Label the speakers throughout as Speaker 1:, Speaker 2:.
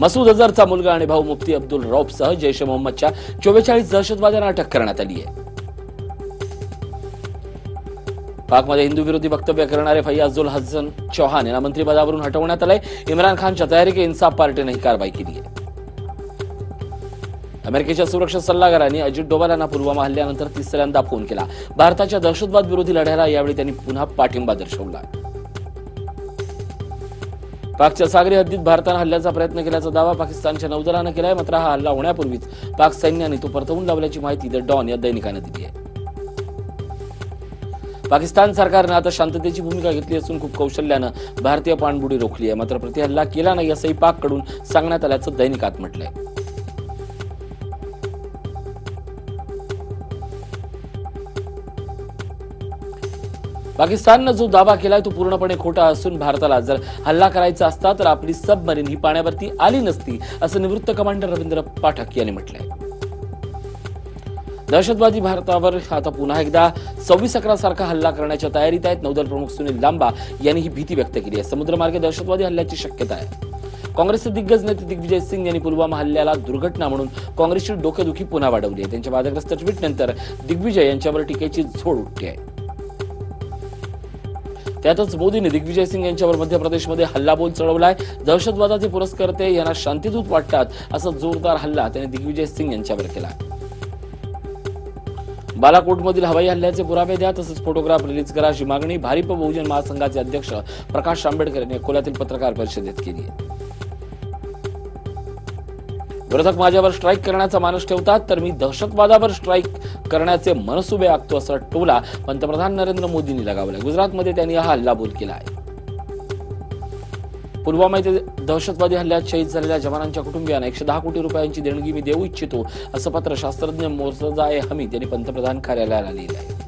Speaker 1: मसूद अझहरचा मुलगा आणि भाऊ मुफ्ती अब्दुल रौफसह जैश ए मोहम्मदच्या 44 दहशतवाद्यांना अटक करण्यात आली आहे. पाकमध्ये हिंदू विरोधी वक्तव्य करणारे फैयाजुल हसन चौहान यांना मंत्रिपदावरून हटवण्यात आलंय. इम्रान खानच्या तहरीक इन्साफ पार्टीने ही कारवाई केली आहे. अमेरिकेच्या सुरक्षा सल्लागारांनी अजित डोभाल यांना पुलवामा हल्ल्यानंतर तिसऱ्यांदा फोन केला. भारताच्या दहशतवाद विरोधी लढ्याला यावेळी त्यांनी पुन्हा पाठिंबा दर्शवला. पाकच्या सागरी हद्दीत भारतानं हल्ल्याचा प्रयत्न केल्याचा दावा पाकिस्तानच्या नौदलानं केलाय. मात्र हा हल्ला होण्यापूर्वीच पाक सैन्याने तो परतवून लावल्याची माहिती द डॉन या दैनिकाने दिली आहे. पाकिस्तान सरकारनं आता शांततेची भूमिका घेतली असून खूप कौशल्यानं भारतीय पाणबुडी रोखली आहे. मात्र प्रतिहल्ला केला नाही असंही पाककडून सांगण्यात आल्याचं दैनिकात म्हटलंय. पाकिस्ताननं जो दावा केलाय तो पूर्णपणे खोटा असून भारताला जर हल्ला करायचा असता तर आपली सबमरीन ही पाण्यावरती आली नसती असं निवृत्त कमांडर रवींद्र पाठक यांनी म्हटलंय. दहशतवादी भारतावर आता पुन्हा एकदा 26/11 सारखा हल्ला करण्याच्या तयारीत आहेत. नौदल प्रमुख सुनील लांबा यांनी ही भीती व्यक्त केली आहे. समुद्रमार्गे दहशतवादी हल्ल्याची शक्यता आहे. काँग्रेसचे दिग्गज नेते दिग्विजय सिंग यांनी पुलवामा हल्ल्याला दुर्घटना म्हणून काँग्रेसची डोकेदुखी पुन्हा वाढवली आहे. त्यांच्या वादग्रस्त ट्विटनंतर दिग्विजय यांच्यावर टीकेची झोड उठली आहे. त्यातच मोदींनी दिग्विजय सिंग यांच्यावर मध्य प्रदेशमध्ये हल्लाबोल चढवलाय. दहशतवादाचे पुरस्कर्ते यांना शांतिदूत वाटतात असा जोरदार हल्ला त्यांनी दिग्विजय सिंग यांच्यावर केला. बालाकोटमधील हवाई हल्ल्याचे पुरावे द्या तसंच फोटोग्राफ रिलीज करा अशी मागणी भारिप बहुजन महासंघाचे अध्यक्ष प्रकाश आंबेडकर यांनी अकोल्यातील पत्रकार परिषदेत केली आहे. विरोधक माझ्यावर स्ट्राईक करण्याचा मानस ठेवतात तर मी दहशतवादावर स्ट्राईक करण्याचे मनसुबे आखतो असा टोला पंतप्रधान नरेंद्र मोदींनी लगावलाय. गुजरातमध्ये त्यांनी हा हल्लाबोल केला आहे. पुलवामा येथे दहशतवादी हल्ल्यात शहीद झालेल्या जवानांच्या कुटुंबियांना 110 कोटी रुपयांची देणगी मी देऊ इच्छितो असं पत्र शास्त्रज्ञ मोर्तजा ए हमीद यांनी पंतप्रधान कार्यालयाला लिहिलं आहे.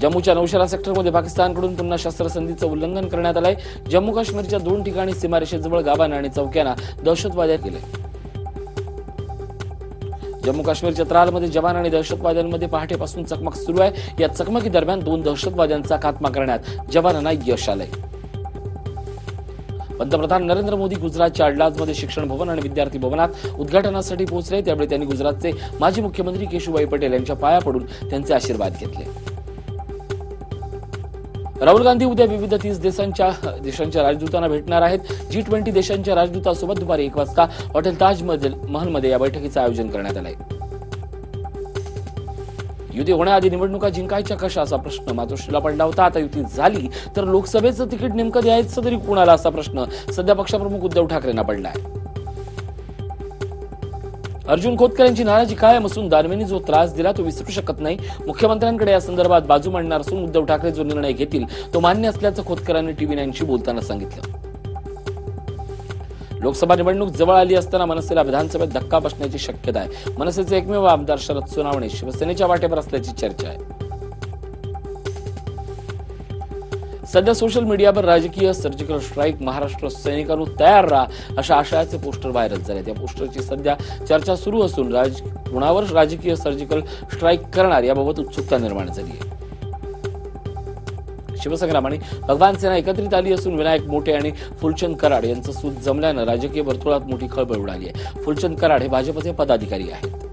Speaker 1: जम्मूच्या नौशेरा सेक्टरमध्ये पाकिस्तानकडून पुन्हा शस्त्रसंधीचं उल्लंघन करण्यात आलंय. जम्मू काश्मीरच्या 2 ठिकाणी सीमारेषेजवळ गावांना आणि चौक्यांना दहशतवाद्यांनी केले. जम्मू काश्मीरच्या त्रालमध्ये जवान आणि दहशतवाद्यांमध्ये पहाटेपासून चकमक सुरू आहे. या चकमकीदरम्यान 2 दहशतवाद्यांचा खात्मा करण्यात जवानांना यश आलंय. पंतप्रधान नरेंद्र मोदी गुजरातच्या अडलाजमध्ये शिक्षण भवन आणि विद्यार्थी भवनात उद्घाटनासाठी पोहोचले. त्यावेळी त्यांनी गुजरातचे माजी मुख्यमंत्री केशुभाई पटेल यांच्या पाया पडून त्यांचे आशीर्वाद घेतले. राहुल गांधी उद्या विविध 30 देशांच्या राजदूतांना भेटणार आहेत. G20 देशांच्या राजदूतांसोबत दुपारी 1 वाजता हॉटेल ताज महलमध्ये या बैठकीचं आयोजन करण्यात आलंय. युती होण्याआधी निवडणुका जिंकायच्या कशा असा प्रश्न मातोश्रीला पडला होता. आता युती झाली तर लोकसभेचं तिकीट नेमकं द्यायचं तरी कुणाला असा प्रश्न सध्या पक्षप्रमुख उद्धव ठाकरेंना पडलाय. अर्जुन खोतकर यांची नाराजी कायम असून दानवेंनी जो त्रास दिला तो विसरू शकत नाही. मुख्यमंत्र्यांकडे या संदर्भात बाजू मांडणार असून उद्धव ठाकरे जो निर्णय घेतील तो मान्य असल्याचं खोतकरांनी TV9शी बोलताना सांगितलं. लोकसभा निवडणूक जवळ आली असताना मनसेला विधानसभेत धक्का बसण्याची शक्यता आहे. मनसेचे एकमेव आमदार शरद सोनावणे शिवसेनेच्या वाटेवर असल्याची चर्चा आहे. सध्या सोशल मीडियावर राजकीय सर्जिकल स्ट्राईक महाराष्ट्र सैनिकांनो तयार राहा अशा आशयाचे पोस्टर व्हायरल झाले. त्या पोस्टरची सध्या चर्चा सुरू असून कुणावर राजकीय सर्जिकल स्ट्राईक करणार याबाबत उत्सुकता निर्माण झाली आहे. शिवसंग्राम आणि भगवान सेना एकत्रित आली असून विनायक मोठे आणि फुलचंद कराड यांचं सूत जमल्यानं राजकीय वर्तुळात मोठी खळबळ उडाली आहे. फुलचंद कराड हे भाजपचे पदाधिकारी आहेत.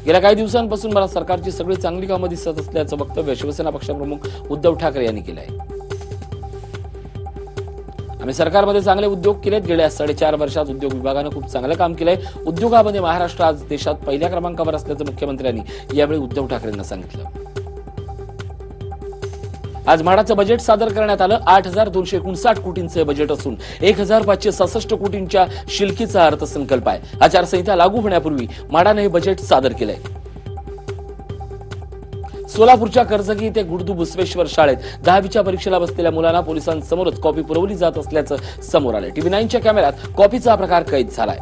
Speaker 1: गेल्या काही दिवसांपासून मला सरकारची सगळी चांगली कामं दिसत असल्याचं वक्तव्य शिवसेना पक्षप्रमुख उद्धव ठाकरे यांनी केलं आहे. आम्ही सरकारमध्ये चांगले उद्योग केलेत. गेल्या 4.5 वर्षात उद्योग विभागानं खूप चांगलं काम केलंय. उद्योगामध्ये महाराष्ट्र आज देशात पहिल्या क्रमांकावर असल्याचं मुख्यमंत्र्यांनी यावेळी उद्धव ठाकरेंना सांगितलं. आज म्हाडाचं बजेट सादर करण्यात आलं. 8,259 कोटींचे बजेट असून 1,566 कोटींच्या शिल्कीचा अर्थसंकल्प आहे. आचारसंहिता लागू होण्यापूर्वी म्हाडाने हे बजेट सादर केलंय. सोलापूरच्या कर्जगी येथे गुडदू बुसवेश्वर शाळेत 10वीच्या परीक्षेला बसलेल्या मुलांना पोलिसांसमोरच कॉपी पुरवली जात असल्याचं समोर आलंय. TV9च्या कॅमेऱ्यात कॉपीचा प्रकार कैद झालाय.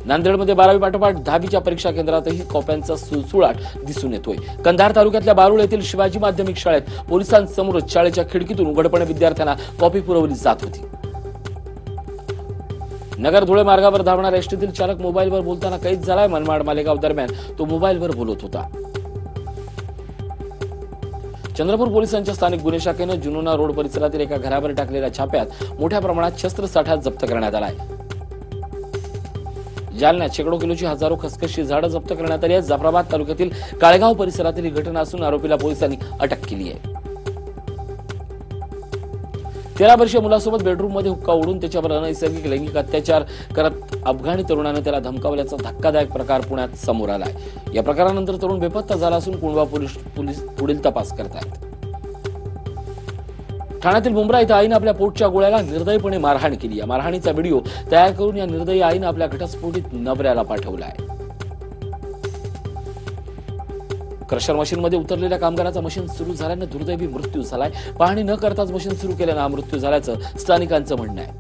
Speaker 1: नांदेडमध्ये 12वी पाठोपाठ 10वीच्या परीक्षा केंद्रातही कॉप्यांचा सुळसुळाट दिसून येतोय. कंधार तालुक्यातल्या बारूळ येथील शिवाजी माध्यमिक शाळेत पोलिसांसमोरच शाळेच्या खिडकीतून उघडपणे विद्यार्थ्यांना कॉपी पुरवली जात होती. नगर धुळे मार्गावर धावणाऱ्या एसटीतील चालक मोबाईलवर बोलताना कैद झालाय. मनमाड मालेगाव दरम्यान तो मोबाईलवर बोलत होता. चंद्रपूर पोलिसांच्या स्थानिक गुन्हे शाखेनं जुनोना रोड परिसरातील एका घरावर टाकलेल्या छाप्यात मोठ्या प्रमाणात शस्त्रसाठा जप्त करण्यात आलाय. जालन्यात शेकडो किलोची हजारो खसखसची झाडं जप्त करण्यात आली आहेत. जाफराबाद तालुक्यातील काळेगाव परिसरातील ही घटना असून आरोपीला पोलिसांनी अटक केली आहे. 13 वर्षीय मुलासोबत बेडरूममध्ये हुक्का ओढून त्याच्यावर अनैसर्गिक लैंगिक अत्याचार करत अफगाणी तरुणाने त्याला धमकावल्याचा धक्कादायक प्रकार पुण्यात समोर आलाय. या प्रकारानंतर तरुण बेपत्ता झाला असून कुंडवा पोलीस पुढील तपास करत आहेत. ठाण्यातील मुंब्रा इथं आईनं आपल्या पोटच्या गोळ्याला निर्दयीपणे मारहाण केली. या मारहाणीचा व्हिडिओ तयार करून या निर्दयी आईनं आपल्या घटस्फोटित नवऱ्याला पाठवला आहे. क्रशर मशीनमध्ये उतरलेल्या कामगाराचा मशीन सुरू झाल्यानं दुर्दैवी मृत्यू झालाय. पाहणी न करताच मशीन सुरू केल्यानं हा मृत्यू झाल्याचं स्थानिकांचं म्हणणं आहे.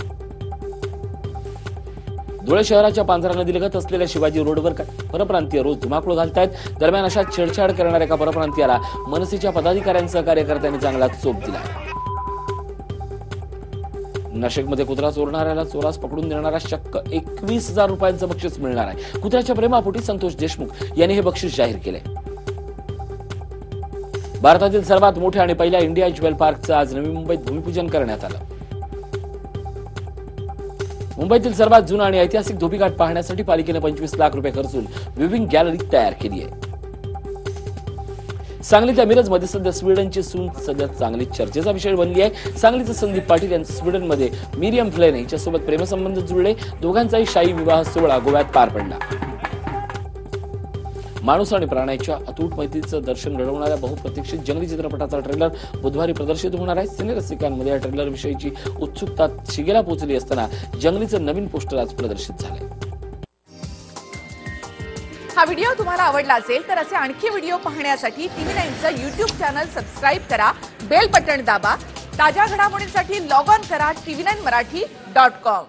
Speaker 1: धुळे शहराच्या पांझरा नदीलगत असलेल्या शिवाजी रोडवर परप्रांतीय रोज धुमाकूळ घालतायत. दरम्यान अशा छेडछाड करणाऱ्या एका परप्रांतीयाला मनसेच्या पदाधिकाऱ्यांसह कार्यकर्त्यांनी चांगला चोप दिलाय. नाशिकमध्ये कुत्रा चोरणाऱ्याला चोरास पकडून देणारा चक्क 21,000 रुपयांचं बक्षीस मिळणार आहे. कुत्र्याच्या प्रेमापोटी संतोष देशमुख यांनी हे बक्षीस जाहीर केले. भारतातील सर्वात मोठ्या आणि पहिल्या इंडिया ज्वेल पार्कचं आज नवी मुंबईत भूमिपूजन करण्यात आलं. मुंबईतील सर्वात जुना आणि ऐतिहासिक धोबीघाट पाहण्यासाठी पालिकेने 25 लाख रुपये खर्चून विविंग गॅलरी तयार केली आहे. सांगलीच्या मिरजमध्ये सध्या स्वीडनची सून सध्या चांगली चर्चेचा विषय बनली आहे. सांगलीचे संदीप पाटील यांचे स्वीडनमध्ये मिरियम फ्लेन हिच्यासोबत प्रेमसंबंध जुळले. दोघांचाही शाही विवाह सोहळा गोव्यात पार पडला. माणूस आणि प्राण्याच्या अतूट मैत्रीचं दर्शन घडवणाऱ्या बहुप्रतीक्षित जंगली चित्रपटाचा ट्रेलर बुधवारी प्रदर्शित होणार आहे. सिनेरसिकांमध्ये या ट्रेलर विषयीची उत्सुकता शिगेला पोहोचली असताना जंगलीचं नवीन पोस्टर आज प्रदर्शित झालंय.
Speaker 2: हा व्हिडिओ तुम्हाला आवडला असेल तर असे आणखी व्हिडिओ पाहण्यासाठी TV9चं YouTube चॅनल सबस्क्राईब करा, बेल बटण दाबा. ताज्या घडामोडींसाठी लॉग ऑन करा tv9marathi.com.